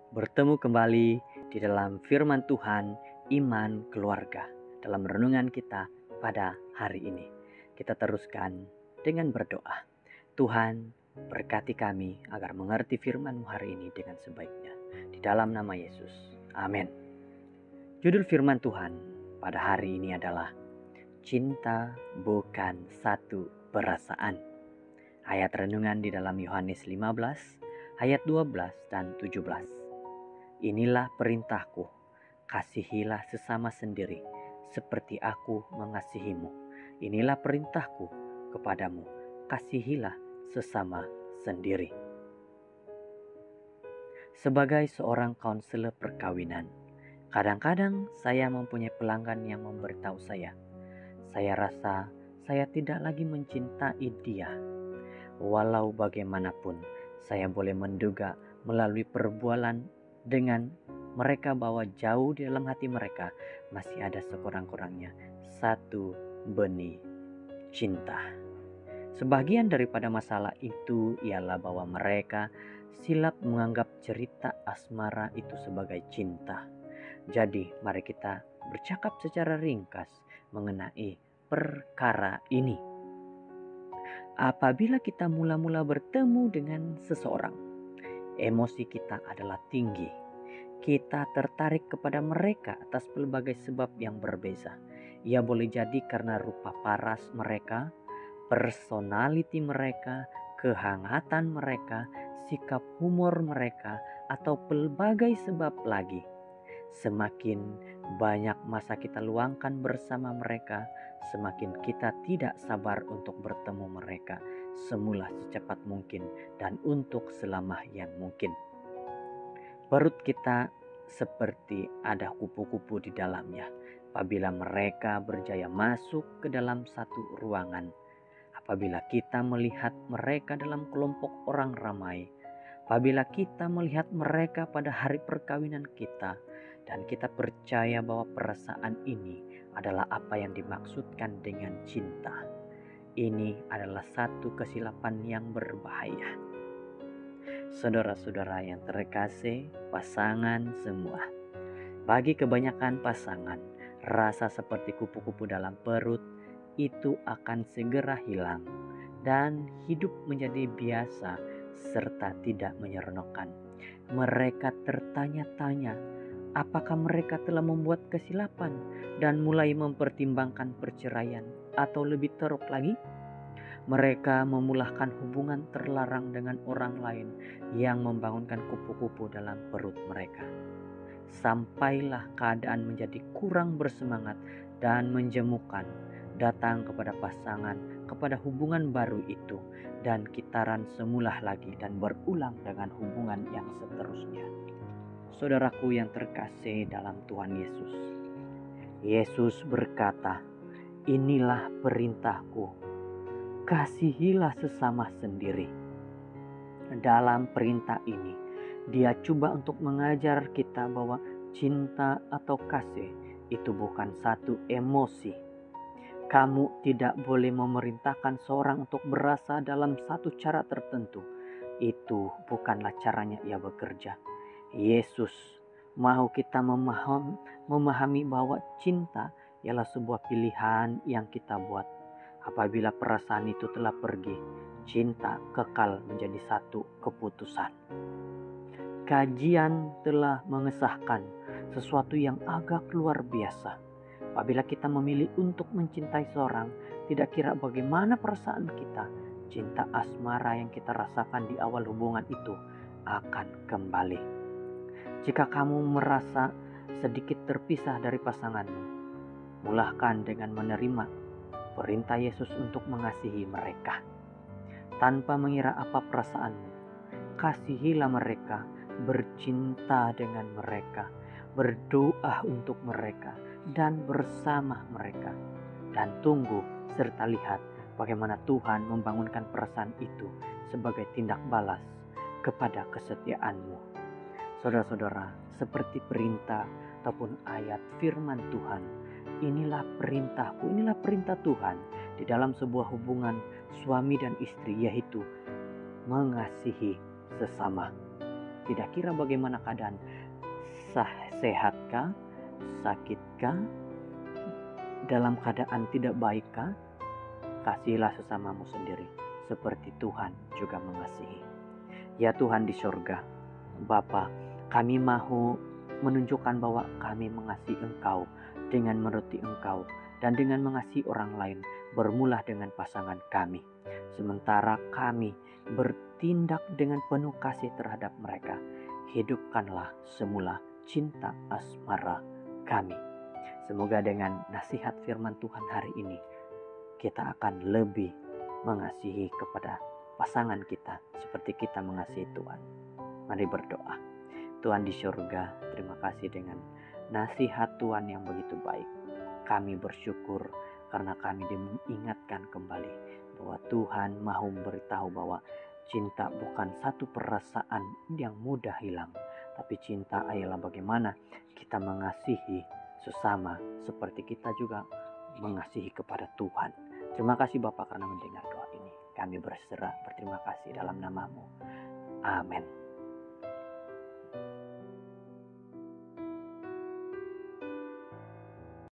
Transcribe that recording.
bertemu kembali di dalam firman Tuhan, iman keluarga. Dalam renungan kita pada hari ini, kita teruskan dengan berdoa. Tuhan, berkati kami agar mengerti firman-Mu hari ini dengan sebaiknya. Di dalam nama Yesus. Amin. Judul firman Tuhan pada hari ini adalah Cinta bukan satu perasaan. Ayat renungan di dalam Yohanes 15 ayat 12 dan 17. Inilah perintahku, kasihilah sesama sendiri seperti aku mengasihimu. Inilah perintahku kepadamu, kasihilah sesama sendiri. Sebagai seorang konselor perkawinan, kadang-kadang saya mempunyai pelanggan yang memberitahu saya rasa saya tidak lagi mencintai dia. Walau bagaimanapun, saya boleh menduga melalui perbualan dengan mereka bahwa jauh di dalam hati mereka masih ada sekurang-kurangnya satu benih cinta. Sebagian daripada masalah itu ialah bahwa mereka silap menganggap cerita asmara itu sebagai cinta. Jadi mari kita bercakap secara ringkas mengenai perkara ini. Apabila kita mula-mula bertemu dengan seseorang, emosi kita adalah tinggi. Kita tertarik kepada mereka atas pelbagai sebab yang berbeza. Ia boleh jadi karena rupa paras mereka, personality mereka, kehangatan mereka, sikap humor mereka, atau pelbagai sebab lagi. Semakin banyak masa kita luangkan bersama mereka, semakin kita tidak sabar untuk bertemu mereka semula secepat mungkin dan untuk selama yang mungkin. Perut kita seperti ada kupu-kupu di dalamnya apabila mereka berjaya masuk ke dalam satu ruangan. Apabila kita melihat mereka dalam kelompok orang ramai, apabila kita melihat mereka pada hari perkawinan kita, dan kita percaya bahwa perasaan ini adalah apa yang dimaksudkan dengan cinta. Ini adalah satu kesilapan yang berbahaya. Saudara-saudara yang terkasih, pasangan semua. Bagi kebanyakan pasangan, rasa seperti kupu-kupu dalam perut itu akan segera hilang dan hidup menjadi biasa serta tidak menyeronokkan. Mereka tertanya-tanya, apakah mereka telah membuat kesilapan dan mulai mempertimbangkan perceraian, atau lebih teruk lagi, mereka memulahkan hubungan terlarang dengan orang lain yang membangunkan kupu-kupu dalam perut mereka. Sampailah keadaan menjadi kurang bersemangat dan menjemukan datang kepada pasangan, kepada hubungan baru itu, dan kitaran semula lagi dan berulang dengan hubungan yang seterusnya. Saudaraku yang terkasih dalam Tuhan Yesus. Yesus berkata, inilah perintahku, kasihilah sesama sendiri. Dalam perintah ini, dia coba untuk mengajar kita bahwa cinta atau kasih itu bukan satu emosi. Kamu tidak boleh memerintahkan seorang untuk berasa dalam satu cara tertentu. Itu bukanlah caranya ia bekerja. Yesus mau kita memahami bahwa cinta ialah sebuah pilihan yang kita buat. Apabila perasaan itu telah pergi, cinta kekal menjadi satu keputusan. Kajian telah mengesahkan sesuatu yang agak luar biasa. Apabila kita memilih untuk mencintai seorang, tidak kira bagaimana perasaan kita, cinta asmara yang kita rasakan di awal hubungan itu akan kembali. Jika kamu merasa sedikit terpisah dari pasanganmu, mulahkan dengan menerima perintah Yesus untuk mengasihi mereka. Tanpa mengira apa perasaanmu, kasihilah mereka, bercinta dengan mereka, berdoa untuk mereka, dan bersama mereka. Dan tunggu serta lihat bagaimana Tuhan membangunkan perasaan itu sebagai tindak balas kepada kesetiaanmu. Saudara-saudara, seperti perintah ataupun ayat firman Tuhan, inilah perintahku, inilah perintah Tuhan di dalam sebuah hubungan suami dan istri, yaitu mengasihi sesama. tidak kira bagaimana keadaan, sehatkah, sakitkah, dalam keadaan tidak baikkah, kasihilah sesamamu sendiri seperti Tuhan juga mengasihi. Ya Tuhan di surga, Bapa, kami mau menunjukkan bahwa kami mengasihi Engkau dengan menuruti Engkau dan dengan mengasihi orang lain, bermula dengan pasangan kami. Sementara kami bertindak dengan penuh kasih terhadap mereka, hidupkanlah semula cinta asmara kami. Semoga dengan nasihat firman Tuhan hari ini, kita akan lebih mengasihi kepada pasangan kita seperti kita mengasihi Tuhan. Mari berdoa. Tuhan di surga, terima kasih dengan nasihat Tuhan yang begitu baik. Kami bersyukur karena kami diingatkan kembali bahwa Tuhan mau memberitahu bahwa cinta bukan satu perasaan yang mudah hilang, tapi cinta adalah bagaimana kita mengasihi sesama seperti kita juga mengasihi kepada Tuhan. Terima kasih Bapa karena mendengar doa ini. Kami berserah berterima kasih dalam nama-Mu. Amin.